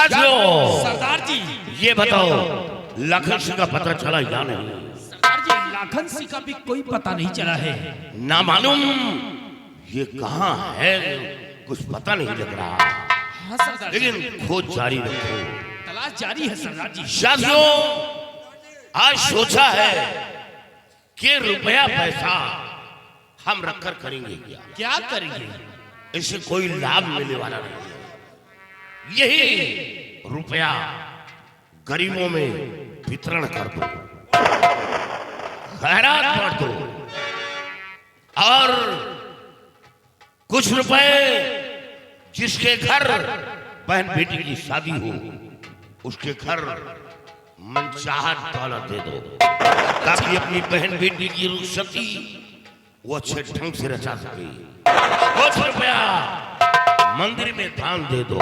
साथियों, सरदार जी ये बताओ लखन सिंह का पता चला या नहीं? सरदार जी लाखन सिंह का भी कोई पता नहीं चला है। ना मालूम ये कहाँ है, कुछ पता नहीं लग रहा। हाँ सरदार जी, लेकिन खोज जारी रखो। तलाश जारी है सरदार जी। साथियों, आज सोचा है कि रुपया पैसा हम रखकर करेंगे क्या? क्या करेंगे? इससे कोई लाभ मिलने वाला नहीं है। यही रुपया गरीबों में वितरण कर दो, खैरात बांट दो, और कुछ रुपए जिसके घर बहन बेटी की शादी हो उसके घर मनचाहत दौलत दे दो, ताकि अपनी बहन बेटी की रुखसती वो अच्छे ढंग से रचा सके। कुछ रुपया मंदिर में दान दे दो,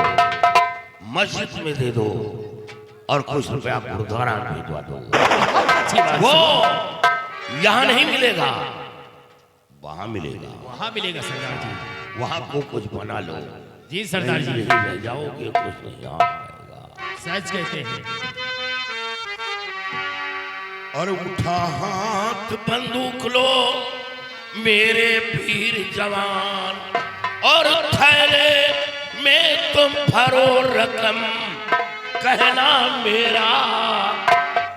मस्जिद में दे दो, और कुछ रुपया गुरुद्वारा में भिजवा दो। वो यहाँ नहीं मिलेगा, वहां मिलेगा। वहाँ मिलेगा सरदार जी। वहां को कुछ बना लो। जी सरदार जी, नहीं रह जाओगे, कुछ नहीं यहाँ आएगा। सच कहते हैं। और उठा हाथ बंदूक लो मेरे वीर जवान, और थैले में तुम भरो रकम, कहना मेरा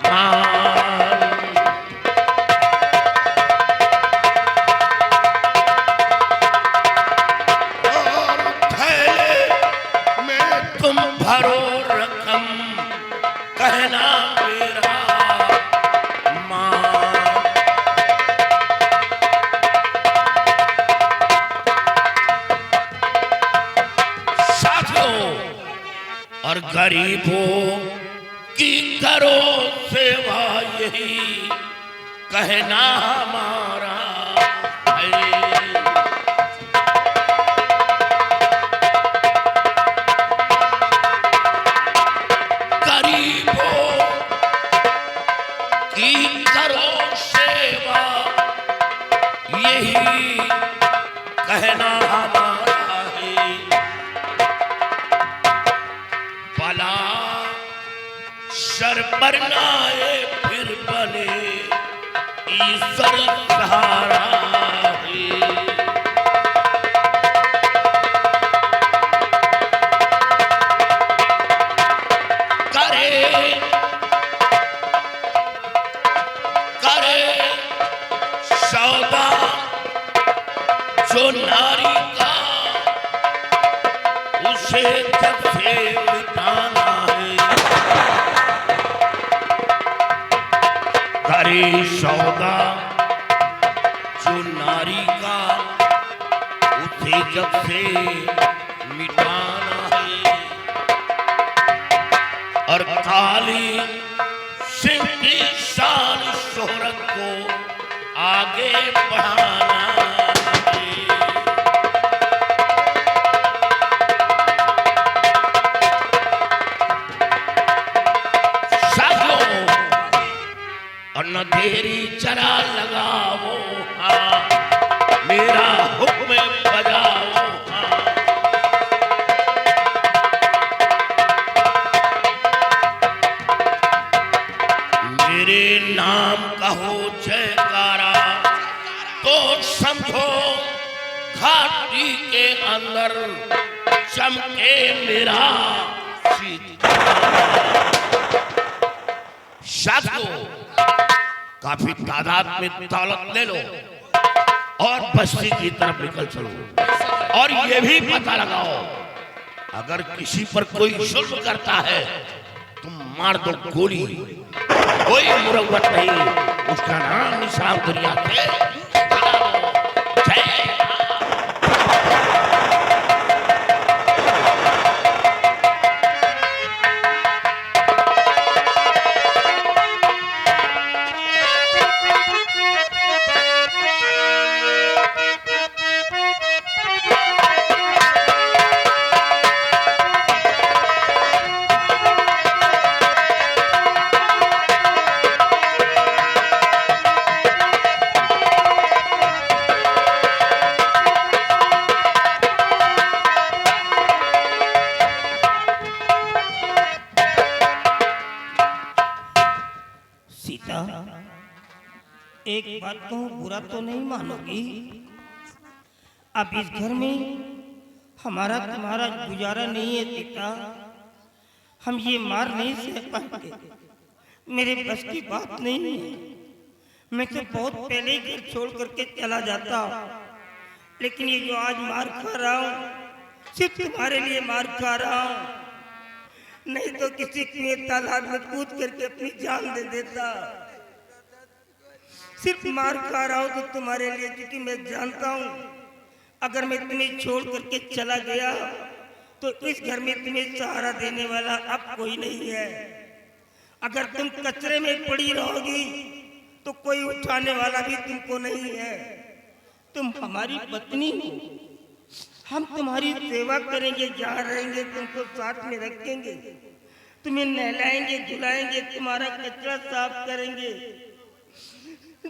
मान। और थैले में तुम भरो रकम, कहना मेरा मान। साथियों, और गरीबों की करो सेवा, यही कहना हमारा है। गरीबों की करो सेवा, यही कहना हमारा है। भला सर पर नाए फिर बने ईश्वर सहारा है। करे करे सौदा जो नारी का, उसे जब से मिटाना है। करे सौदा जो नारी का, उसे जब से मिटाना है। और काली सिंह की शान शोहरत को आगे बढ़ाना है। साथियों, और न देरी जरा लगाओ, हाँ मेरा हुक्म बजाओ, हाँ। मेरे नाम कहो जयकारा, तो समझो घाटी के अंदर चमके मेरा सितारा। साथियों, काफी तादाद में दौलत ले लो और बस्ती की तरफ निकल चलो। और ये भी पता लगाओ, अगर किसी पर कोई जुल्म करता है तुम मार दो गोली, कोई मुरव्वत नहीं, उसका नाम निशान दुनिया पे मिटा दो। जय एक बात कहूँ, बुरा तो नहीं मानोगी? अब इस घर में हमारा तुम्हारा गुजारा नहीं है पिता। हम ये मार नहीं सह पाते, मेरे बस की बात नहीं है। मैं तो बहुत पहले ही घर छोड़ करके चला जाता, लेकिन ये जो आज मार खा रहा हूँ सिर्फ तुम्हारे लिए मार खा रहा हूँ, नहीं तो किसी कुएं तालाब में कूद करके अपनी जान दे देता। सिर्फ मार खा रहा हूँ तो तुम्हारे लिए, क्योंकि मैं जानता हूँ अगर मैं तुम्हें छोड़ करके चला गया तो इस घर में तुम्हें सहारा देने वाला अब कोई नहीं है। अगर तुम कचरे में पड़ी रहोगी तो कोई उठाने वाला भी तुमको नहीं है। तुम हमारी पत्नी हो, हम तुम्हारी सेवा करेंगे, जहाँ रहेंगे तुमको साथ में रखेंगे, तुम्हें नहलाएंगे धुलाएंगे, तुम्हारा कचरा साफ करेंगे,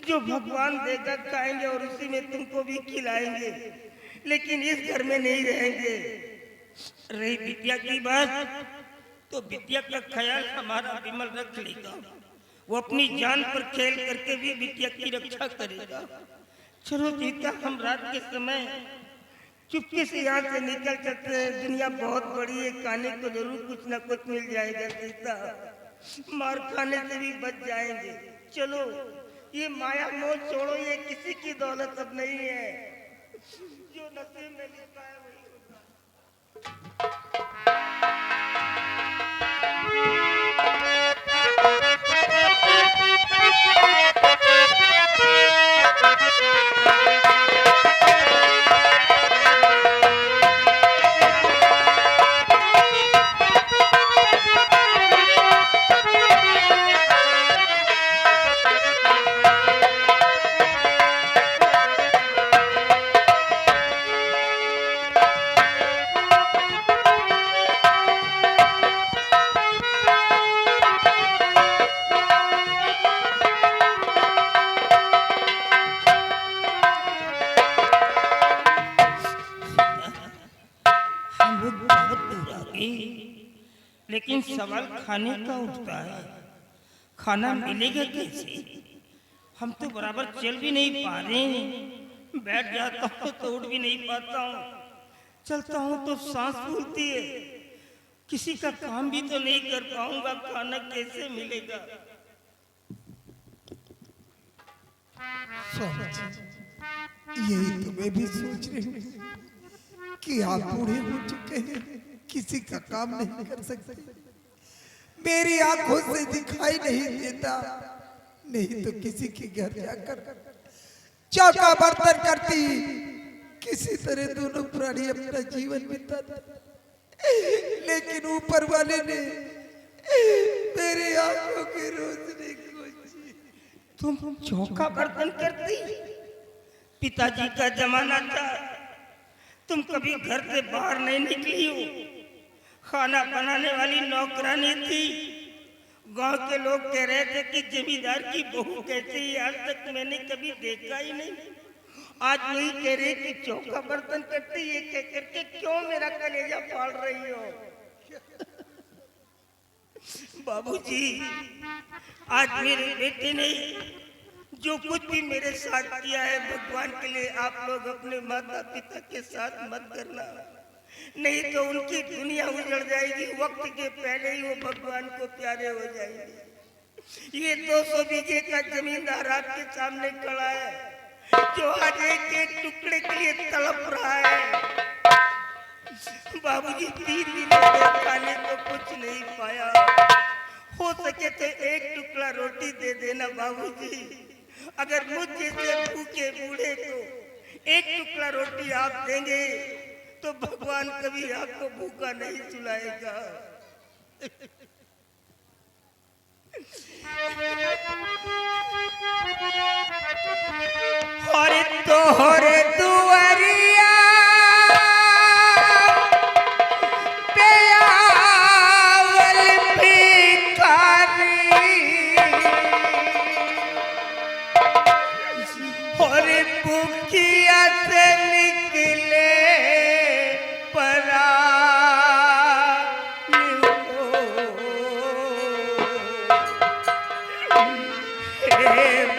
जो भगवान देगा खाएंगे और उसी में तुमको भी खिलाएंगे। लेकिन इस घर में नहीं रहेंगे। रही बिटिया की बात, तो बिटिया का ख्याल हमारा विमल रख लेगा। वो अपनी जान पर खेल करके भी बिटिया की रक्षा करेगा। चलो सीता, हम रात के समय चुपके से यहाँ से निकल सकते हैं। दुनिया बहुत बड़ी है, खाने को जरूर कुछ न कुछ मिल जाएगा सीता, मार खाने से भी बच जाएंगे। चलो, ये माया मोह छोड़ो, ये किसी की दौलत अब नहीं है। जो नसीब में लिखा है वही होगा। लेकिन सवाल खाने का उठता है, खाना मिलेगा कैसे? हम तो बराबर चल भी नहीं पा रहे हैं। बैठ जाता हूँ तो उठ भी नहीं पाता हूँ, चलता हूँ तो सांस फूलती है। किसी का काम भी तो नहीं कर पाऊंगा, खाना कैसे मिलेगा? स्वामी जी, यही तो मैं भी सोच रही हूँ कि आप बूढ़े हो चुके हैं, किसी का काम नहीं कर सकते, मेरी आंखों से दिखाई नहीं देता, नहीं तो किसी के घर जाकर चौका बर्तन करती, किसी तरह दोनों प्राणी अपना जीवन बिताते। लेकिन ऊपर वाले ने मेरी आंखों की रोशनी खोजी। तुम चौका बर्तन करती? पिताजी का जमाना था, तुम कभी घर से बाहर नहीं निकली हो। खाना बनाने वाली नौकरानी थी। गांव के लोग कह रहे थे कि जमींदार की बहू कैसी है, आज तक मैंने कभी देखा ही नहीं। आज वही कह रही कि चौका बर्तन करती है, कह करके क्यों मेरा कलेजा फाड़ रही हो? बाबूजी, आज मेरे बेटे ने जो कुछ भी मेरे साथ किया है, भगवान के लिए आप लोग अपने माता पिता के साथ मत करना, नहीं तो उनकी दुनिया उजड़ जाएगी। वक्त के पहले ही वो भगवान को प्यारे हो जाएंगे। ये 200 बीघे का जमींदार आपके सामने खड़ा है, जो आज एक टुकड़े के लिए तड़प रहा है। बाबूजी 3 दिनों से खाने को कुछ नहीं पाया, हो सके तो एक टुकड़ा रोटी दे देना बाबूजी। अगर मुझ जैसे भूखे बूढ़े को एक टुकड़ा रोटी आप देंगे तो भगवान कभी आपको भूखा नहीं सुलाएगा। और तोहरे दुआरिया पे आवल भिखारी, और भूखिया से निकले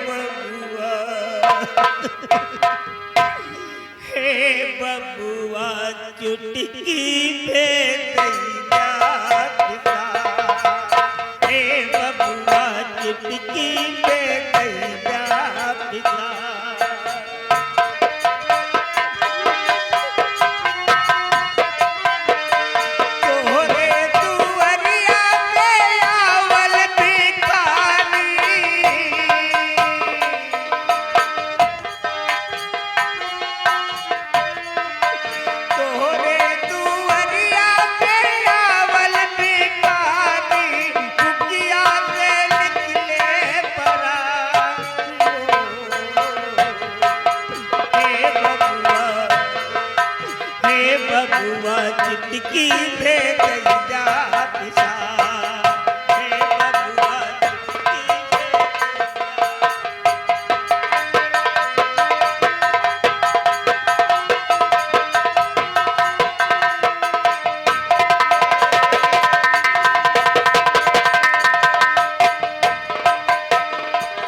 बबुआ हे बबुआ चुटकी भेदैया पिता, हे बबुआ चुटकी भेदैया पिता। तोहरे दुअरिया पे आवल भिखारी, तोहरे दुअरिया पे आवल भिखारी, दुखिया से निकले परानी हो। हे बबुआ चुटकी भेदैया पिता, हे बबुआ चुटकी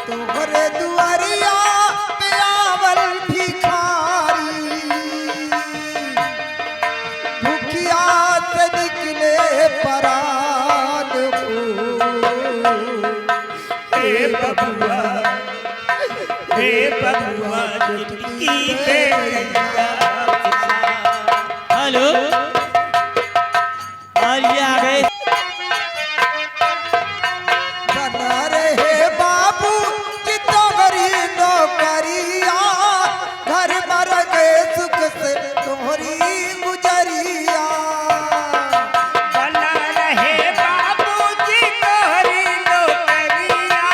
तोहरे दुआरिया पे आवल भिखारी, भूखिया से निकले परान हो। हे बबुआ चुटकी भेदैया पिता। हेलो, और ये आ गए। बना रहे बाबू की तोहरी नौकरिया, घर मर गए सुख से तोहरी गुजरिया। बना रहे बाबूजी तोहरी नौकरिया,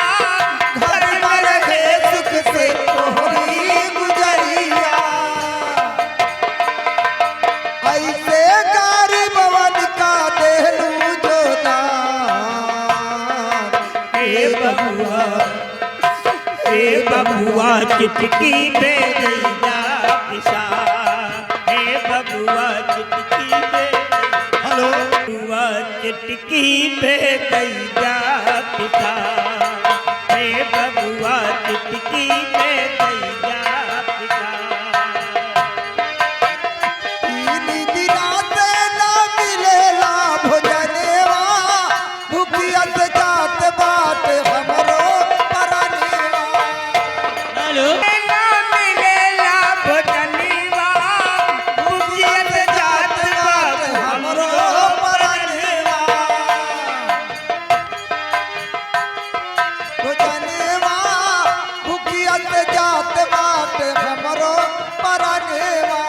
घर मर गए सुख से तोहरी गुजरिया। ऐसे गरीबवन का देलू जो दान। हे बबुआ चुटकी भेदैया पिता, हे बबुआ चुटकी हेलो बबुआ चुटकी भेदैया पिता, हे बबुआ चुटकी भेदैया पिता। तीन दिना से न मिलेला भोजनेवा, भूखिया से जात बाट हमरो परनेवा। हेलो, ना मिलेला भोजनिवा, भूखियत जात बात हमरो परनेवा। भोजनेवा, भूखिया से जात बाट हमरो परनेवा।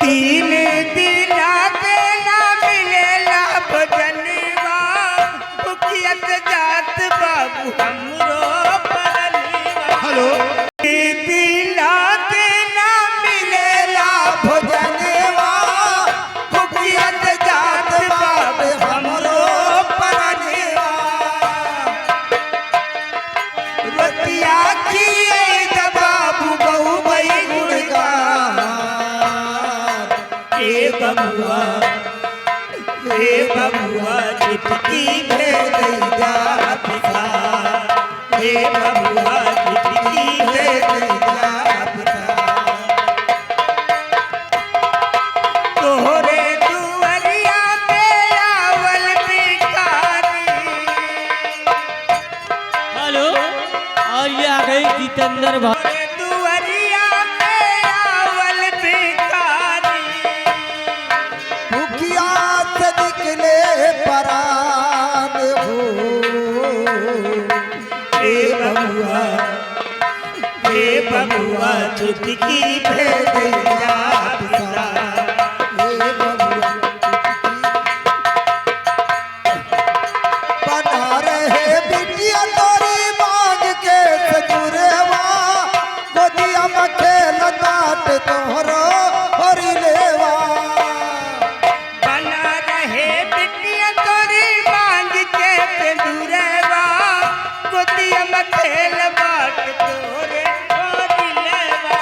तीन दिना के ना मिलेला भोजनिवा, भूखियत जात बाबू हमरो परनिवा। हेलो तीन दिना के ना मिलेला भोजनेवा, भूखियत जात बाबू हमरो परनिवा। रोटिया खिए बाबू बहु बई गुणगान। हे बबुआ चुटकी भेदैया पिता, हे बबुआ चुटकी भेदैया पिता। तोहरे दुअरिया पे आवल भिखारी, हेलो, और ये आ गए जितेंद्र भाई। तोहरे दुअरिया पे आवल भिखारी, भूखिया से निकले परान हो। हे बबुआ चुटकी भेदैया पिता, हे बबुआ बना रहे बिटिया तोरी मांग के सजुरेवा, गोदिया में खेल बाट तोहरो हरी लेवा। बना रहे बिटिया तोरी मांग के दूरेवा, गोदिया में खेल बाट तोरे होरी लेवा।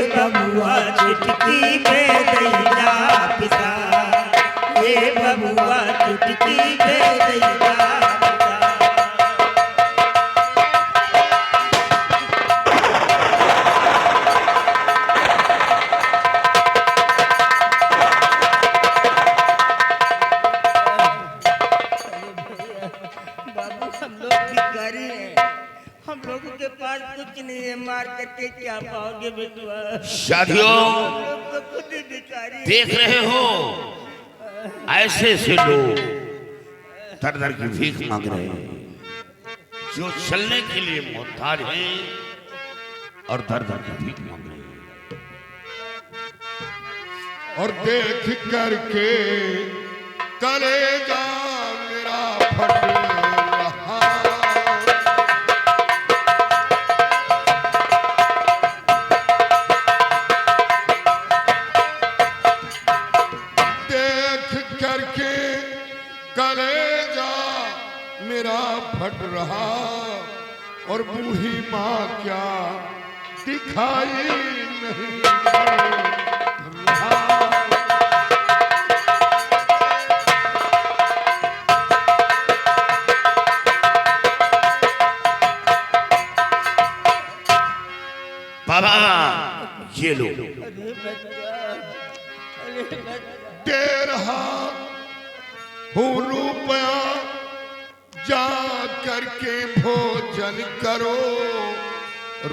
बबुआ चुटकी में दैया पिता, ये बबुआ चुटकी में दैया पिता। बाबू हम लोग भिखारी हैं, हम लोगों के पास कुछ नहीं है, मार करके क्या पाओगे बेटुआ? शादियों हम लोग तो खुद ही भिखारी हैं। देख रहे हो ऐसे से लोग दर दर की भीख मांग रहे हैं, जो चलने के लिए मोहताज हैं और दर दर की भीख मांग रहे हैं। और देख करके कलेजा मेरा फट रहा, देख करके कलेजा मेरा फट रहा, और बूढ़ी माँ क्या दिखाई नहीं रहा। बाबा ये लो, दे रहा हूँ रुपया, जा करके भोजन करो,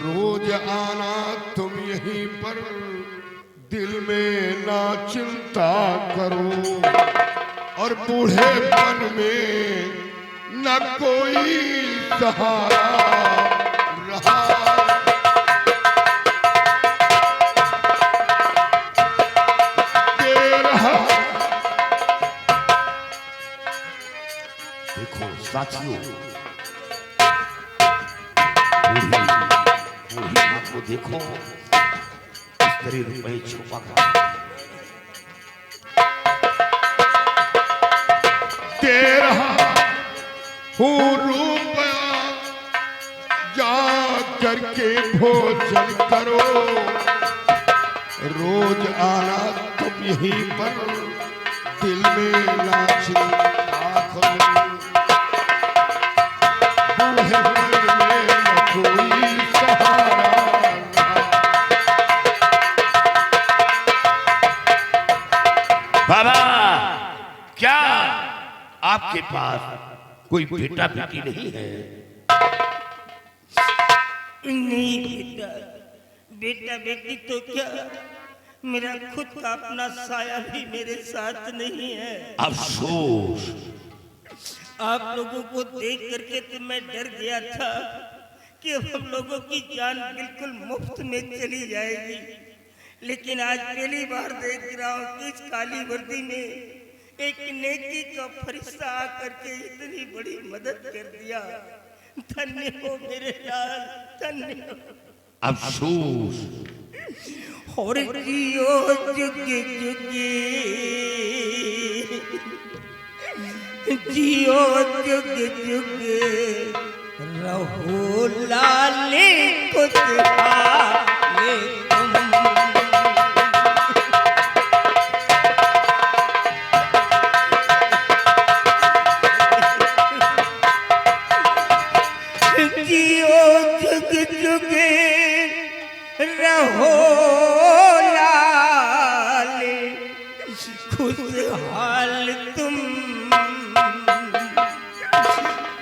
रोज आना तुम यहीं पर, दिल में ना चिंता करो, और बूढ़ेपन में न कोई सहारा रहा। देखो साथियों, बूढ़ी माँ को देखो, इस तरह रुपए छुपा कर दे रहा हूँ रुपया, जा करके भोजन करो, रोज आना तुम यहीं पर, दिल में ना चिंता करो, बूढ़ेपन में न कोई सहारा रहा। बाबा क्या आपके पास कोई बेटा बेटी नहीं है? नहीं बेटा, बेटा बेटी तो क्या, मेरा खुद का अपना साया भी मेरे साथ नहीं है। अफसोस, आप लोगों को देख करके तो मैं डर गया था कि अब हम लोगों की जान बिल्कुल मुफ्त में चली जाएगी, लेकिन आज पहली बार देख रहा हूँ कि इस काली वर्दी में एक नेकी का फरिश्ता आकर के इतनी बड़ी मदद कर दिया। धन्य हो मेरे लाल, धन्य हो। अफसोस, और जियो जुगे जुगे, जियो जुगे जुगे, रहो लाले खुशहाले तुम। जियो जुग जुगे, रहो लाले खुशहाल तुम।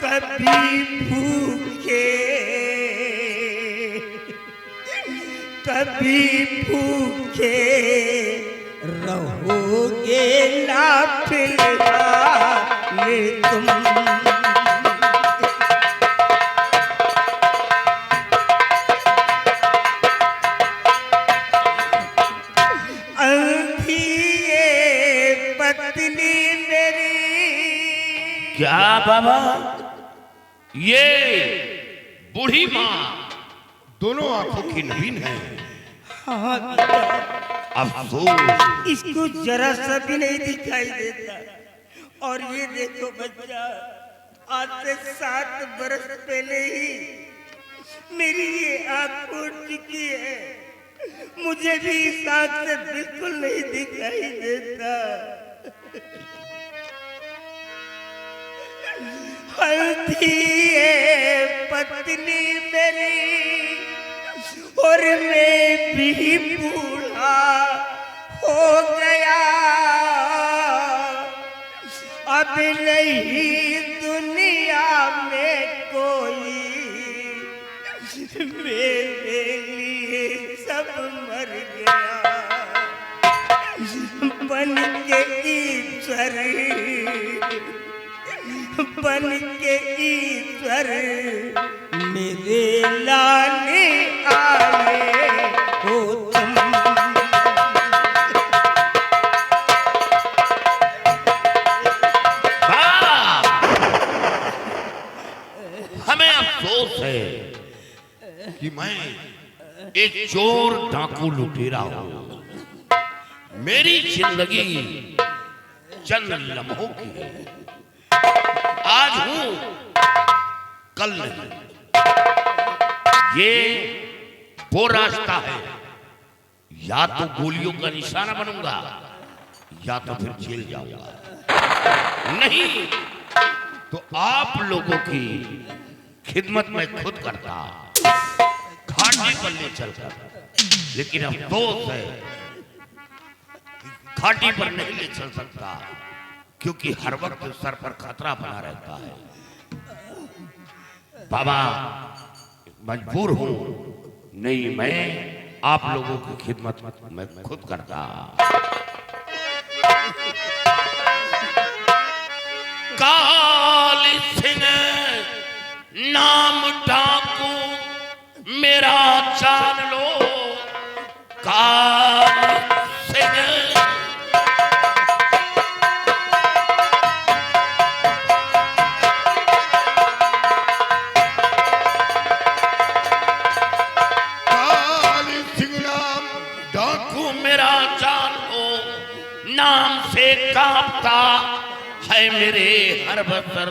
कभी भूखे, कभी भूखे रहोगे ना फिलहाल तुम। क्या बाबा, ये बूढ़ी माँ दोनों आंखों की नवीन है? हाँ बेटा, अफसोस, इसको जरा सा भी नहीं दिखाई देता। और ये देखो बच्चा, आज से 7 बरस पहले ही मेरी ये आँख फूट चुकी है। मुझे भी इस आंख से बिल्कुल नहीं दिखाई देता। हल्दी पत्नी मेरी और मैं भी बूढ़ा हो गया, अब नहीं दुनिया में कोई मेरे लिए सब मर गया। बन के ईश्वर, बन के ईश्वर मेरे लाने आए हो तुम। हमें अफसोस है कि मैं एक चोर डाकू लुटेरा हूं। मेरी जिंदगी चंद लम्हों की है। आज हूं, कल नहीं। ये वो रास्ता है, या तो गोलियों का निशाना बनूंगा या तो फिर जेल जाऊंगा। नहीं तो आप लोगों की खिदमत में खुद करता, घाटी पर ले चलता। लेकिन अफसोस है घाटी पर नहीं ले चल सकता, क्योंकि हर वक्त सर पर खतरा बना रहता है। बाबा मजबूर हूं, नहीं मैं आप लोगों की खिदमत में खुद करता। काली सिंह नाम डाकू मेरा जान लो, काली सिंह। काली सिंह नाम डाकू मेरा जान लो, नाम से कांपता है मेरे हर बसर।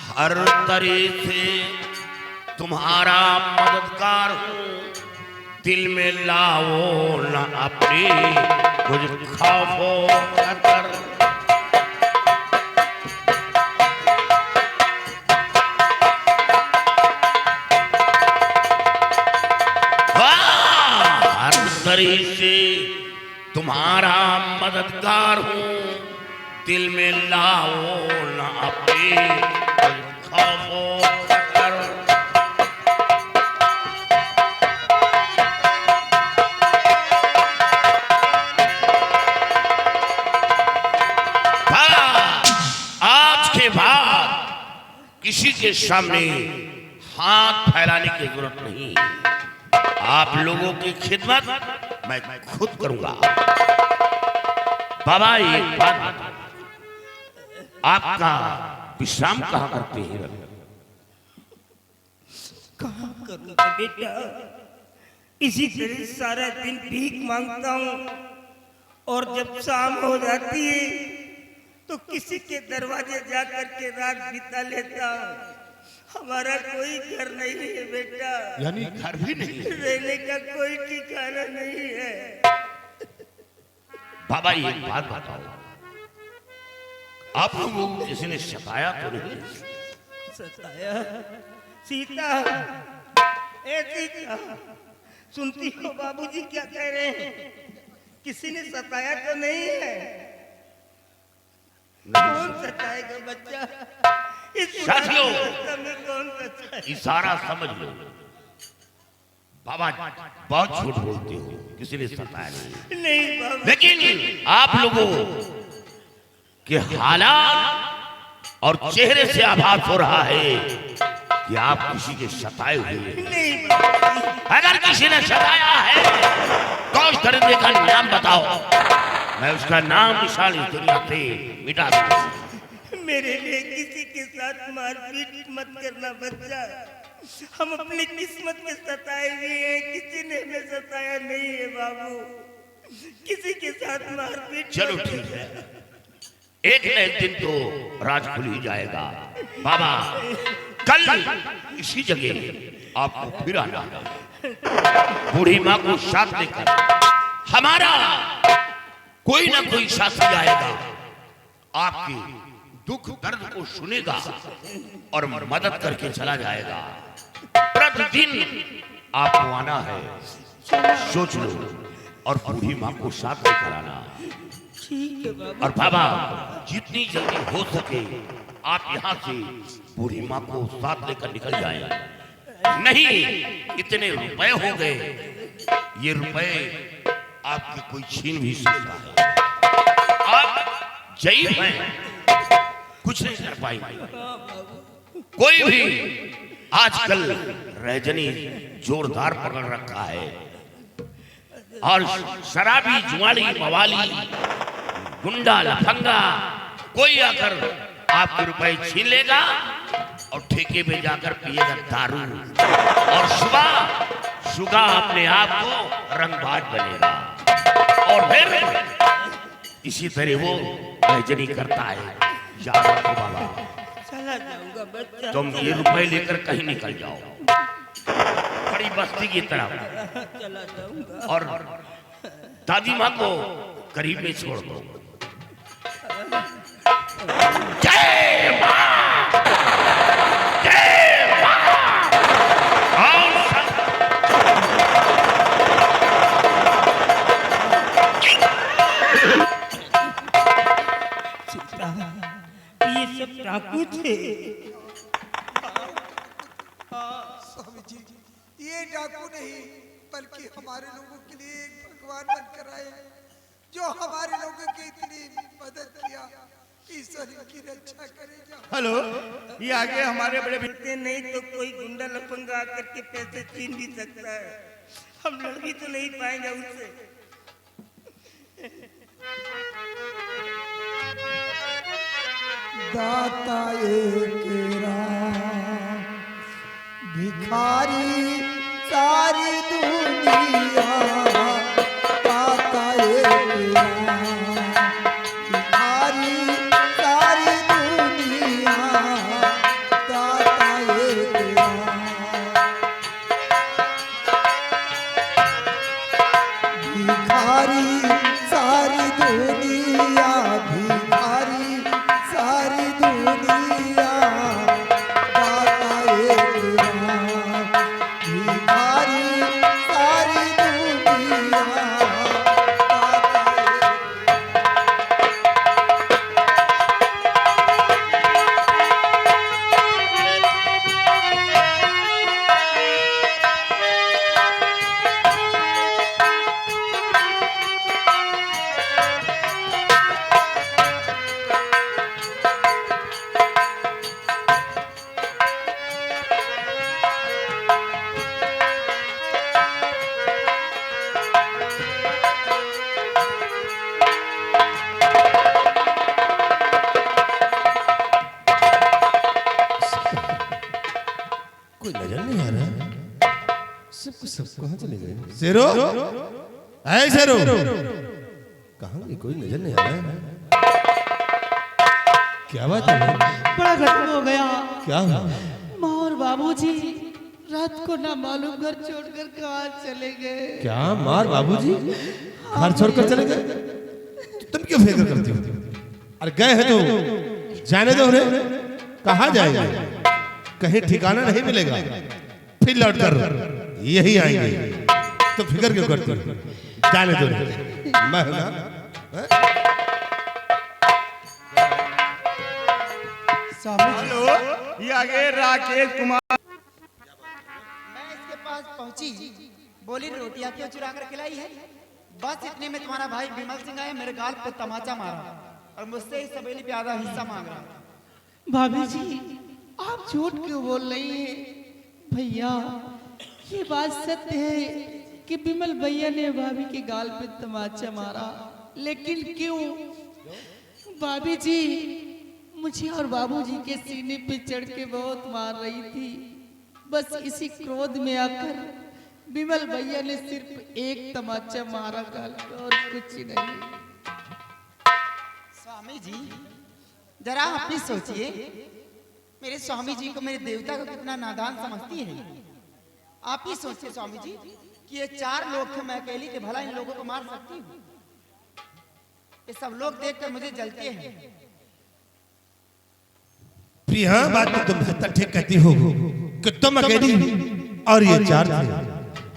हर तरह से तुम्हारा मददगार हूँ, दिल में लाओ न अपनी कुछ खौफो खतर। हर तरह से तुम्हारा मददगार हूँ, दिल में लाओ न अपनी खौफो खतर। आज के बाद किसी के सामने हाथ फैलाने की जरूरत नहीं। आप लोगों की खिदमत मैं खुद करूंगा। बाबा एक बात, आपका विश्राम कहाँ करते हैं? कहाँ करूँगा बेटा, इसी तरह सारा दिन भीख मांगता हूँ, और जब शाम हो जाती है तो किसी के दरवाजे जाकर के रात बिता लेता हूँ। हमारा कोई घर नहीं है बेटा, यानी घर भी नहीं है? रहने का कोई ठिकाना नहीं है। बाबा ये बात बताओ, आप लोगों को किसी ने सताया तो नहीं? सताया? सीता, ए सीता, सुनती हो बाबूजी क्या कह रहे हैं? किसी ने सताया तो नहीं है? कौन सताएगा बच्चा? इस साथियों, में कौन सताएगा? इशारा समझ लो। बाबा बहुत झूठ बोलते हो, किसी ने सताया नहीं। नहीं बाबा, लेकिन आप लोगों के हालात और चेहरे से आभास हो रहा है कि आप किसी के सताए हुए हैं। नहीं बाबा। अगर किसी ने सताया है तो उस दरिंदे का नाम बताओ, मैं उसका नाम निशान इस दुनिया से मिटा दूंगा। मेरे लिए किसी के साथ मारपीट मत करना बच्चा। हम अपनी किस्मत में सताए हुए हैं, किसी ने हमें सताया नहीं है बाबू। किसी के साथ मारपीट। चलो ठीक है, एक न एक दिन तो राज खुल ही जाएगा। बाबा कल इसी जगह आपको फिर आना है। बूढ़ी माँ को साथ लेकर हमारा कोई ना कोई साथी आएगा, आपके दुख दर्द को सुनेगा और मदद करके चला जाएगा। प्रतिदिन आपको आना है, सोच लो, और बूढ़ी माँ को साथ लेकर आना। ठीक है बाबा। और बाबा जितनी जल्दी हो सके आप यहाँ से बूढ़ी माँ को साथ लेकर निकल जाएं। नहीं इतने रुपए हो गए, ये रुपए आपके कोई छीन भी सकता है। आप जयी हैं, कुछ नहीं कर पाएंगे। कोई भी आजकल रजनी जोरदार पकड़ रखा है, और शराबी जुआड़ी मवाली गुंडा लफंगा कोई आकर आपके रुपए छीन लेगा और ठेके पे जाकर पिएगा दारू, और सुबह अपने आप को रंगबाज बनेगा, और फिर इसी तरह वो रजनी करता है। याद रखो बाबा, चला जाऊंगा बच्चा। तुम ये रुपए लेकर कहीं निकल जाओ, बड़ी बस्ती की तरफ, चला जाऊंगा। और दादी माँ को करीब में छोड़ दो। जय माँ, जय माँ। सीता, ये सब डाकू थे। स्वामी जी, ये डाकू नहीं बल्कि हमारे लोगों के लिए एक भगवान बनकर आए, जो हमारे लोगों की इतनी मदद किया। ईश्वर इनकी रक्षा करेगा। हेलो, ये आगे हमारे बड़े बोलते नहीं तो कोई गुंडा लफंगा आकर के पैसे छीन भी सकता है। हम लड़ भी तो नहीं पाएंगे उससे। दाता एक राम, भिखारी सारी दुनिया। दाता एक राम, भिखारी सारी दुनिया। दाता एक राम, भिखारी सारी दुनिया। भिखारी सारी दुनिया। दाता एक राम, भिखारी सारी दुनिया। कोई नजर नहीं आ रहा। सब कहाँ चले गए? शेरो, ऐ शेरो, कहाँ गए? कोई नजर नहीं आ रहा। क्या बात है? बड़ा खत्म हो गया। क्या हुआ? माँ और बाबूजी रात को ना मालूम घर छोड़कर कहाँ चले गए। क्या मार बाबूजी घर छोड़कर चले गए? तुम क्यों फिक्र करती हो? अरे गए हैं तो जाने दो उन्हें। कहाँ जाएंगे? कहीं ठिकाना नहीं मिलेगा, फिर लौट कर यही आएंगे। तो फिक्र क्यों करती हो? जाने दो उन्हें। मैं हूं ना। हेलो, ये आगे राकेश कुमार। मैं इसके पास पहुंची, बोली रोटियां क्यों चुरा कर खिलाई है। बस इतने में तुम्हारा भाई विमल सिंह आया, मेरे गाल पे तमाचा मारा और मुझसे इस सवेली पे आधा हिस्सा मांग रहा। भाभी जी आप झूठ क्यों बोल रही हैं? भैया ये बात सत्य है कि विमल भैया ने भाभी के गाल पे तमाचा मारा, लेकिन क्यों? भाभी जी मुझे और बाबूजी के सीने पे चढ़ के बहुत मार रही थी। बस इसी क्रोध में आकर विमल भैया ने सिर्फ एक तमाचा मारा गाल पे और कुछ नहीं। स्वामी जी जरा आप भी सोचिए, मेरे स्वामी जी को, मेरे देवता को कितना नादान समझती है। आप ही सोचिए स्वामी जी कि ये 4 लोग थे, मैं अकेली थी, भला इन लोगों को मार सकती हूँ? ये सब लोग देखकर मुझे जलते हैं। प्रिया, बात तो तुम बेहतर ठीक कहती हो कि तुम अकेली और ये 4 थे,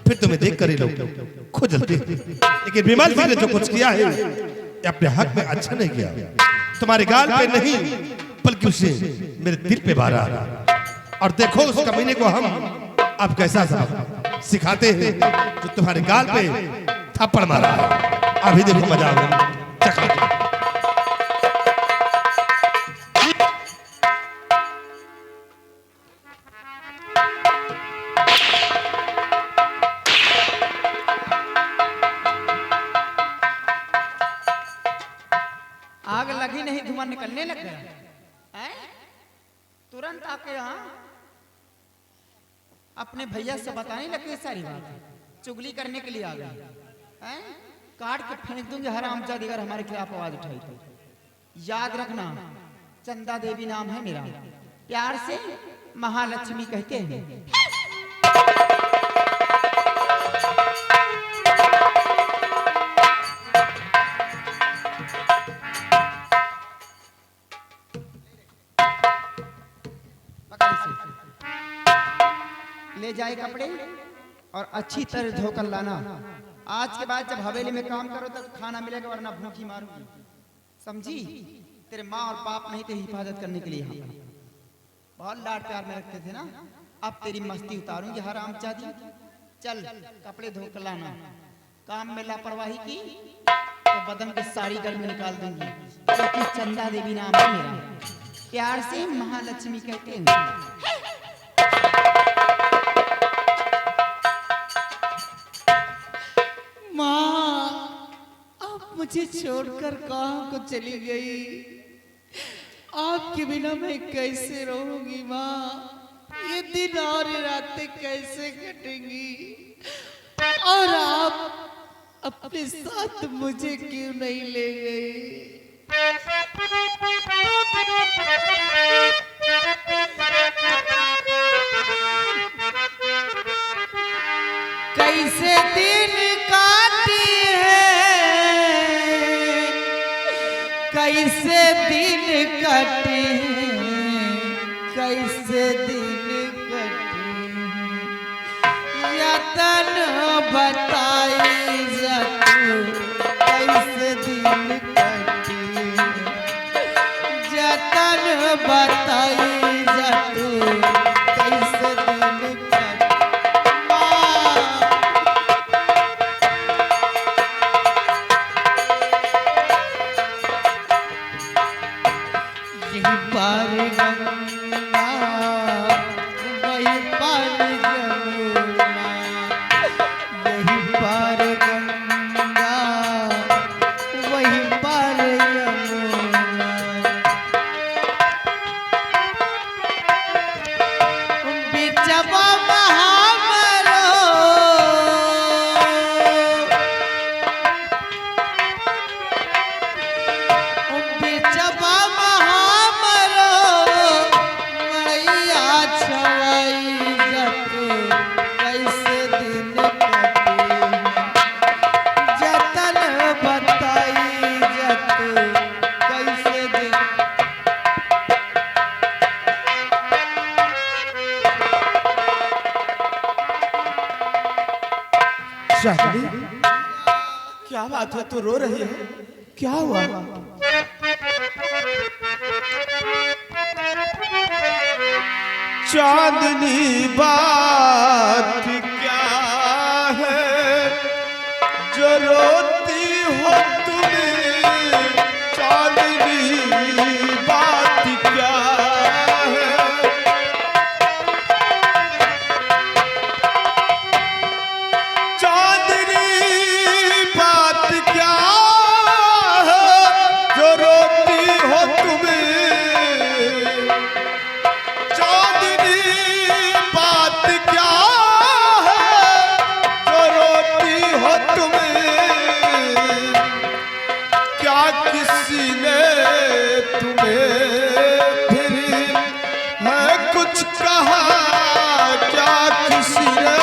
फिर तुम्हें देख कर ये लोग खुद जलते। लेकिन विमल जी ने जो कुछ किया है ये अपने हक में अच्छा नहीं किया। तुम्हारे गाल पे नहीं बल्कि उसे मेरे दिल पे मारा। और देखो उस कमीने को हम अब कैसा सबक सिखाते हैं जो तुम्हारे गाल पे थप्पड़ मारा है। अभी देखो मजा आएगा। आग लगी नहीं, धुआं निकलने लग गया हैं? तुरंत आके यहाँ अपने भैया से बताने लगे सारी बात, चुगली करने के लिए आ गए हैं? काट के फेंक दूंगी हरामजादी अगर हमारे खिलाफ आवाज उठाई तो। याद रखना, चंदा देवी नाम है मेरा, प्यार से महालक्ष्मी कहते हैं। ले जाए कपड़े और अच्छी तरह धोकर लाना। आज के बाद जब हवेली में काम करो तो खाना मिलेगा, वरना भूखी मारूंगी, समझी? तेरे माँ और बाप नहीं थे हिफाजत करने के लिए, यहाँ बहुत लाड प्यार में रखते थे ना। अब तेरी मस्ती उतारूंगी हरामजादी। चल कपड़े धोकर लाना। काम में लापरवाही की तो बदन की सारी गर्मी निकाल दूंगी, क्योंकि चंदा देवी नाम है मेरा, प्यार से महालक्ष्मी कहते हैं। मुझे छोड़कर कहाँ को चली गई? आपके बिना मैं कैसे रहूंगी माँ? ये दिन और ये रातें कैसे कटेंगी? और आप अपने साथ मुझे क्यों नहीं ले गए? कैसे दिन काटी है, कैसे दिन कटे, कैसे दिन कटे, यतन बताई जतू, कैसे दिन कटे, यतन बताई जतू, कैसे दिन कटे। पार गंगा वही पार जमुना, यही पार गंगा वही पार यमुना। बिचवा महामरो बिचवा क्या बात है, तू रो रही है? क्या हुआ? चांदनी बात क्या है जो रोती हो तुम्हें? चांदनी बात क्या है? चांदनी बात क्या है जो रोती हो तुम्हें? चांदनी बात क्या है जो रोती हो तुम्हें? क्या किसी ने तुम्हें फिर है कुछ कहा? क्या किसी ने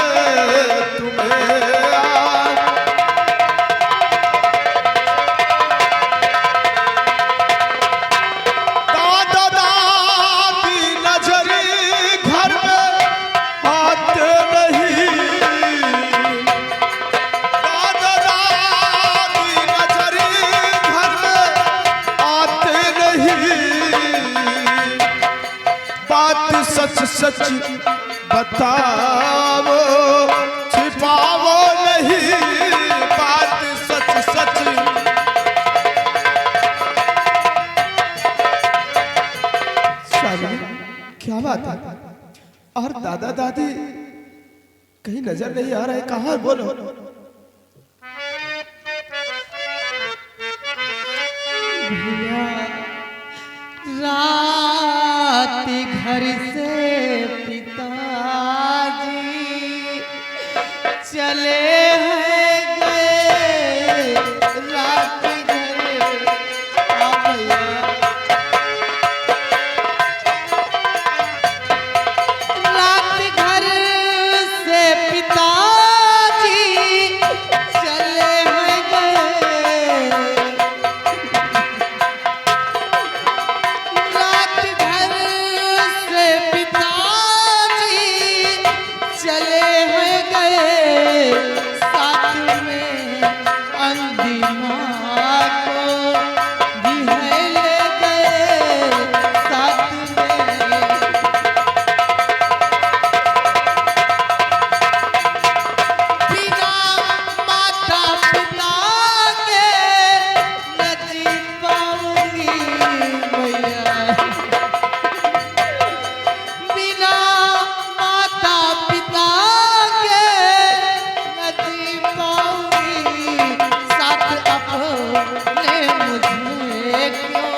सच बताओ, छिपाओ नहीं बात सच सच। क्या बात है? और दादा दादी कहीं नजर नहीं आ रहे, कहाँ है? बोलो। रात घर से पिताजी चले हैं गए, रात घर आ भैया। रात घर से पिताजी चले हैं गए, रात घर से पिताजी चले हैं गए, साथ में अंधी माँ को भी है ले गए, साथ में। बिना माता पिता के न जी पाऊंगी भैया, बिना माता पिता के न जी पाऊंगी, साथ अपने मुझे क्यों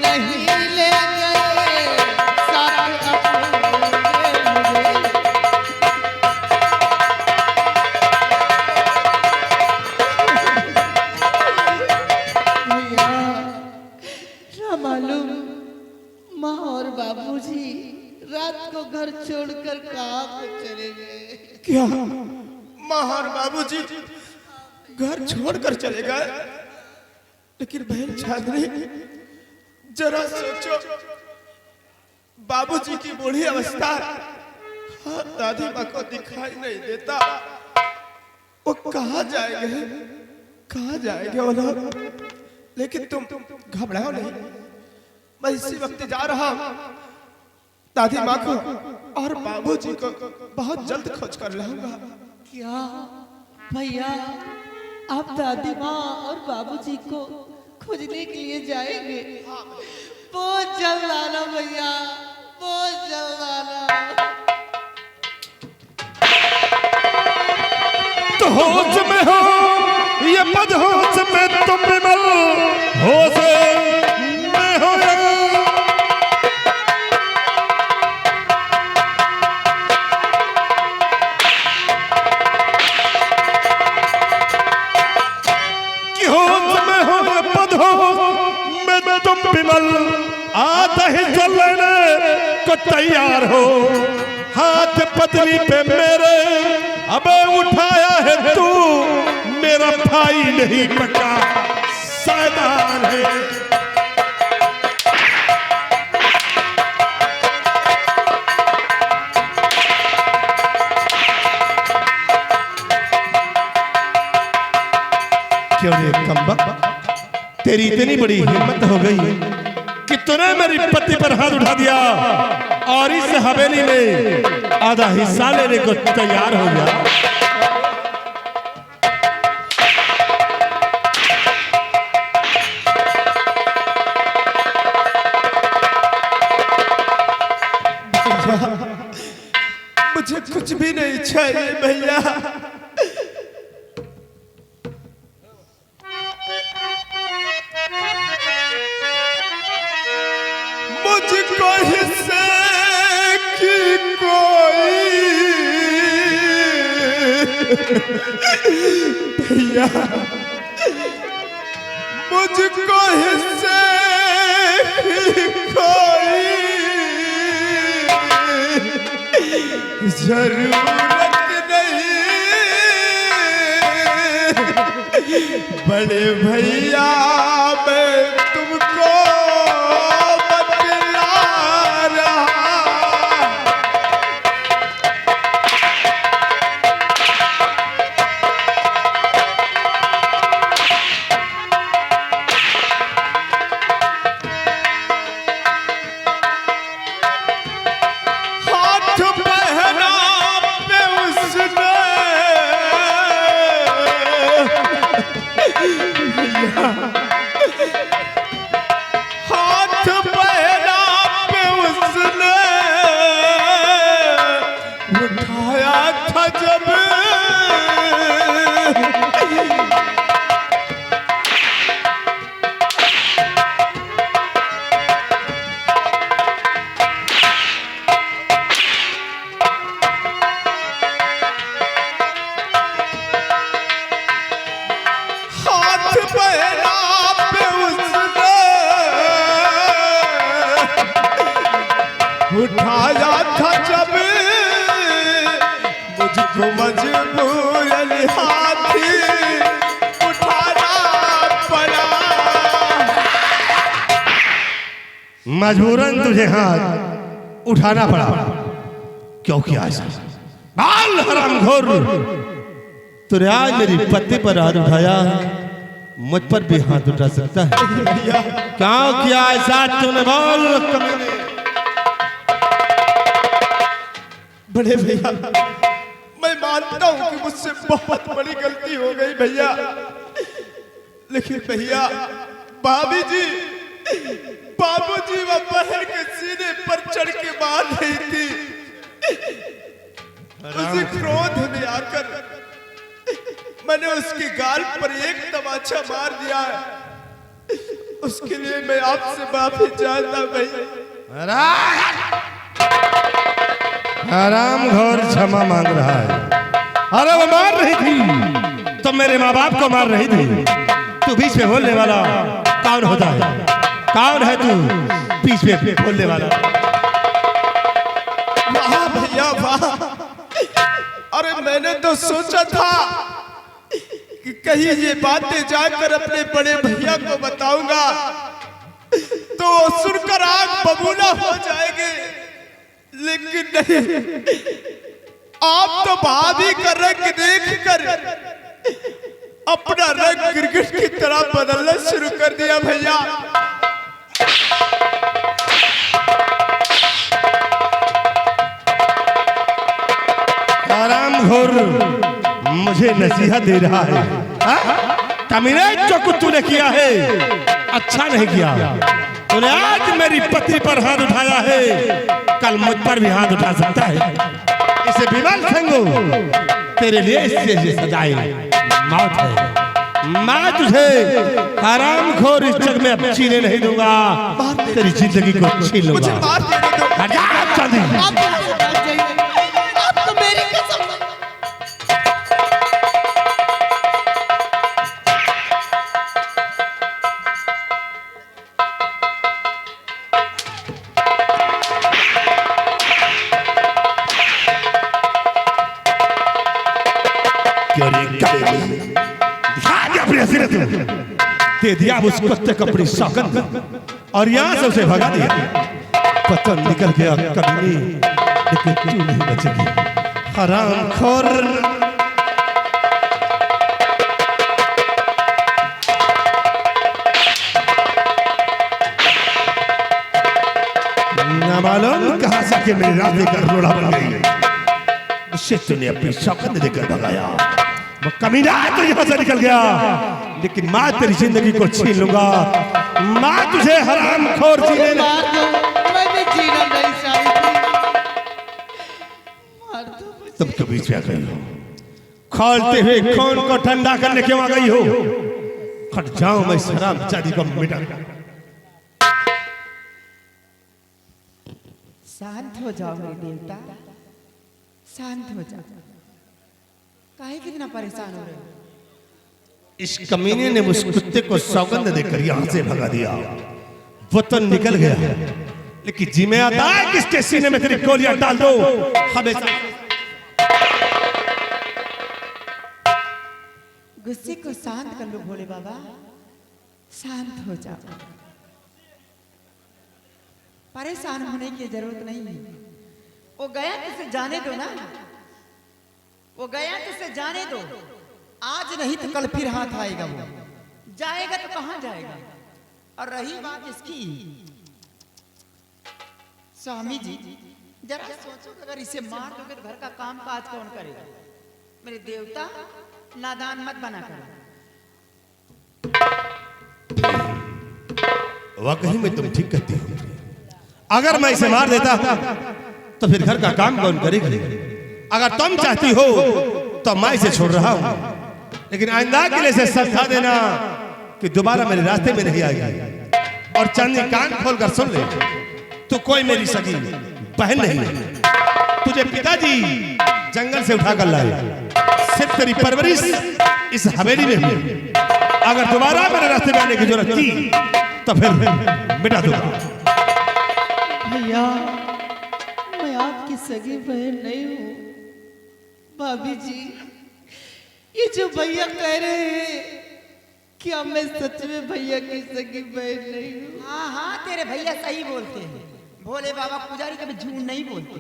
नहीं ले गए, साथ अपने मुझे। भैया ना मालूम माँ और बाबूजी रात को घर छोड़कर कहाँ पे चले गए। क्या माँ और बाबूजी घर छोड़कर चले गए? लेकिन बहन चांदनी, जरा सोचो, बाबूजी की बूढ़ी अवस्था और दादी माँ को दिखाई नहीं देता, वो कहाँ जाएंगे, कहाँ जाएंगे वो लोग? लेकिन तुम घबराओ नहीं, मैं इसी वक्त जा रहा हूँ, दादी माँ को और बाबूजी को बहुत जल्द खोज कर लाऊंगा। क्या भैया आप दादी माँ और बाबूजी को खोजने के लिए जाएंगे? बहुत जल्द आना भैया, बहुत जल्द आना। तो होश में हो ये बदहोश में तुम विमल, होश में हो कि होश में हो ये बदहोश में तुम विमल, आता ही चलने को तैयार हो, हाथ पतली पे मेरे अबे उठाया है तू, मेरा भाई नहीं पका सैदान है। क्यों रे कम्बक, तेरी इतनी बड़ी हिम्मत हो गई कि तूने मेरी पत्नी पर हाथ उठा दिया और इस हवेली में आधा हिस्सा लेने को तैयार हो गया। मुझे कुछ भी नहीं चाहिए भैया, मुझको हिस्से की कोई भैया, मुझको हिस्से की कोई जरूरत नहीं, बड़े भैया मैं तुमको बतला रहा। हाथ पहला पे उसने उठाया था जब मुझको मजबूरन हाथी उठाना पड़ा। मजबूरन तुझे हाथ उठाना पड़ा क्योंकि आज बाल हरामखोर तूने आज मेरी पत्नी पर हाथ उठाया, मुझ पर भी हाथ उठा सकता है। क्या किया ऐसा तूने? बोल कमीने। बड़े भैया मैं मानता हूँ कि मुझसे बहुत बड़ी गलती हो गई भैया, लेकिन भैया भाभी जी बाबूजी व बहन के सीने पर चढ़ के मार रही थी। उसी क्रोध में आकर मैंने उसके गाल पर एक तमाचा मार दिया है। उसके लिए मैं आपसे माफी चाहता भैया। हरामखोर क्षमा मांग रहा है। अरे वो मार रही थी तो मेरे माँ बाप को मार रही थी। तू बीच में बोलने वाला कौन होता है? कौन है तू बीच में बोलने वाला? वाह भैया वाह। अरे मैंने तो सोचा था कि कहीं ये बातें जाकर अपने बड़े भैया को बताऊंगा तो सुनकर आग बबूला हो जाएंगे, लेकिन नहीं, आप तो भाभी का रंग देखकर अपना रंग गिरगिट की तरह बदलना शुरू कर दिया भैया। हरामखोर मुझे नसीहत दे रहा है। कमीने जो कुछ तूने किया है अच्छा नहीं किया। तूने आज मेरी पत्नी पर हाथ उठाया है, कल मुझ पर भी हाथ उठा सकता है। इसे विमल संगो तेरे लिए इससे सजाए मौत है। मैं तुझे हरामखोर इस जग में अब जीने नहीं दूंगा। तेरी जिंदगी को छीन लूंगा। हटा चांदी। आप तो मेरी कसम। दे दिया उस कुत्ते को अपनी सौगंध और यहाँ से उसे भगा दिया। पता निकल गया कमीनी, लेकिन तू नहीं बचेगी हरामखोर। ना मालूम कहाँ से के मेरे रास्ते का रोड़ा बन गई। उससे तूने अपनी सौगंध देकर भगाया। वो कमीना तो यहाँ से निकल गया, लेकिन मैं तेरी जिंदगी को छीन लूंगा। मैं तुझे हरामखोर जीने मार दो, मैंने जीना नहीं चाहती। मार दो मुझे। तुम क्यों बीच में आ गई हो? खोलते हुए खून को ठंडा करने क्यों आ गई हो? हट जाओ, मैं इस हरामजादी को मिटा। शांत हो जाओ मेरे देवता, शांत हो जाओ। काहे कितना परेशान हो रहे हो? इस कमीने ने उस कुत्ते को सौगंध देकर यहाँ से भगा दिया। वो तो निकल गया, लेकिन जी में आता है कि इसके सीने में तेरी गोलियां डाल दो हमेशा। गुस्से को शांत कर लो भोले बाबा, शांत हो जाओ। परेशान होने की जरूरत नहीं है। वो गया तो उसे जाने दो ना, वो गया तो उसे जाने दो। आज नहीं तो कल फिर हाथ आएगा। वो जाएगा तो कहां जाएगा? और रही बात इसकी, स्वामी जी जरा सोचो, अगर इसे मार दोगे तो घर का काम काज कौन करेगा? मेरे देवता नादान मत बना करो। वाकई में तुम ठीक कहती हो। अगर मैं इसे मार देता तो फिर घर का काम कौन करेगी? अगर तुम चाहती हो तो मैं इसे छोड़ रहा हूं, लेकिन आइंदा के लिए इसे समझा देना कि दोबारा मेरे रास्ते में नहीं आएगी। और चांदी कान खोलकर सुन ले, तू कोई मेरी सगी बहन नहीं है। तुझे पिताजी जंगल से उठाकर लाए, सिर्फ तेरी परवरिश इस हवेली में हुई। अगर दोबारा मेरे रास्ते में आने की जरूरत थी तो फिर मिटा दूंगा। भैया मैं आपकी सगी बहन नहीं हूँ। भाभी जी ये जो भैया कह रहे हैं क्या मैं सच में भैया की सगी बहन नहीं हूँ? हाँ हाँ तेरे भैया सही बोलते हैं। भोले बाबा पुजारी कभी झूठ नहीं बोलते।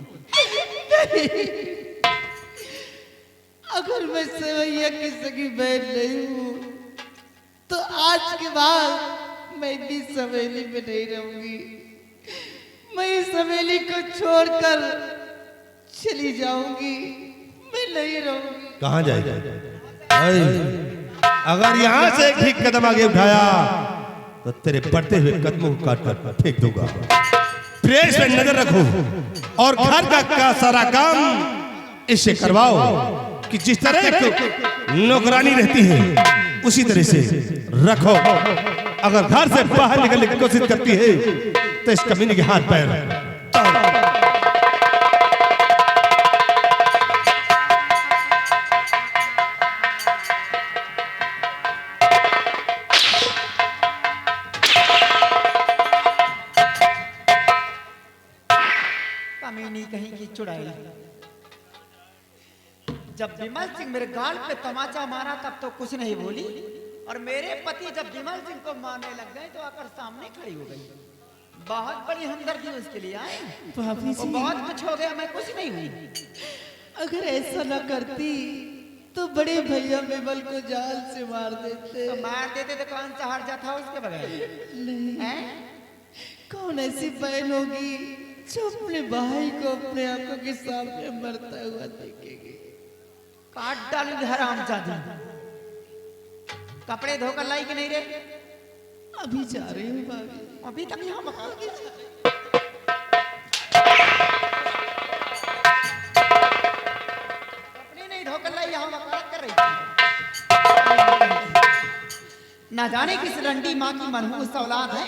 अगर मैं भैया की सगी बहन नहीं हूँ तो आज के बाद मैं भी इस हवेली में नहीं रहूंगी। मैं इस हवेली को छोड़कर चली जाऊंगी। मैं नहीं रहूंगी। कहाँ जाएगा? अगर यहाँ से एक ठीक कदम आगे उठाया तो तेरे बढ़ते हुए कदमों को काट कर फेंक दूंगा। प्रेस पे नजर रखो और घर का सारा काम इससे करवाओ कि जिस तरह एक नौकरानी रहती है उसी तरह से रखो। अगर घर से बाहर निकलने की कोशिश करती है तो इस कमीने के हाथ पैर कमीनी कहीं की चुड़ैल। जब विमल सिंह मेरे गाल पे तमाचा मारा तब तो कुछ नहीं बोली, और मेरे पति जब विमल सिंह को मारने लग गए तो आकर सामने खड़ी हो गई। बहुत बड़ी हमदर्दी उसके लिए आए। भाभी वो जी बहुत कुछ हो गया, मैं कुछ नहीं हुई। अगर ऐसा न करती तो बड़े भैया विमल को जाल से मार देते। तो मार देते तो कौन सा हर जाता उसके बगैर? नहीं हैं? कौन ऐसी बहन होगी जो अपने भाई को अपने आंखों के सामने मरता हुआ देखेगी? काट डालूंगी हरामजादी। कपड़े धोकर लाई कि नहीं रे? अभी जा रही हूँ भाभी। अभी तक यहाँ मकान की कपड़े नहीं धोकर लाई, यहाँ मकान कर रही थी। ना जाने किस रंडी माँ की मनहूस औलाद है,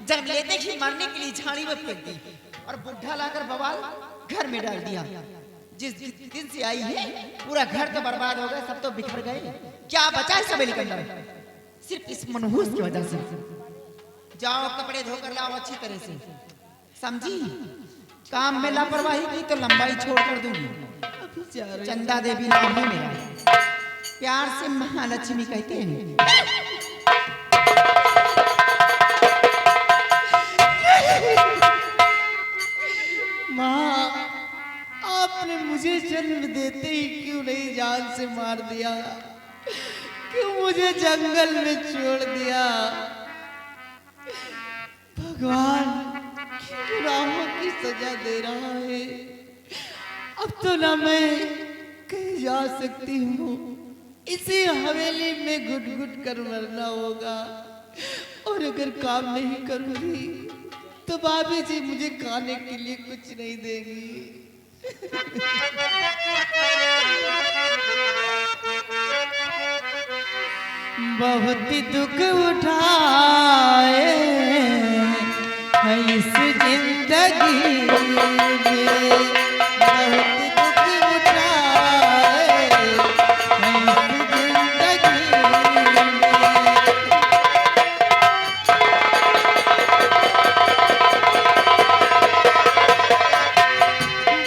जन्म लेते ही मरने के लिए झाड़ी में फेंक दी और बुढ़ा लाकर बवाल घर में डाल दिया। जिस दिन से आई है पूरा घर तो बर्बाद हो गया, सब तो बिखर गए। क्या बचा है सवेली के अंदर? सिर्फ इस मनहूस की वजह से। जाओ कपड़े धोकर लाओ अच्छी तरह से, समझी? काम में लापरवाही की तो लंबाई छोड़ कर दूंगी। अभी जा रही हूँ। चंदा देवी नाम है मेरा, प्यार से महालक्ष्मी कहते हैं। माँ आपने मुझे जन्म देते ही क्यों नहीं जान से मार दिया? क्यों मुझे जंगल में छोड़ दिया? भगवान गुनाहों की सजा दे रहा है। अब तो ना मैं कहीं जा सकती हूँ, इसी हवेली में घुट घुट कर मरना होगा। और अगर काम नहीं करूंगी तो भाभी जी मुझे खाने के लिए कुछ नहीं देगी। बहुत दुख उठाए है इस जिंदगी में, बहुत दुख उठाए है इस जिंदगी में।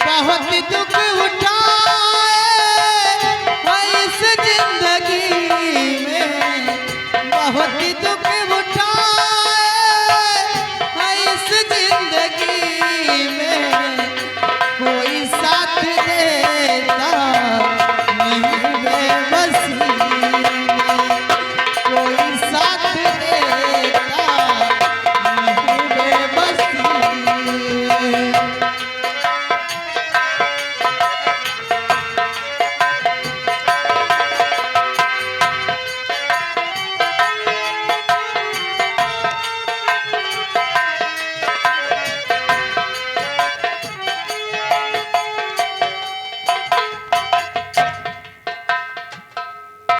बहुत दुख उठाए है इस जिंदगी में, बहुत दुख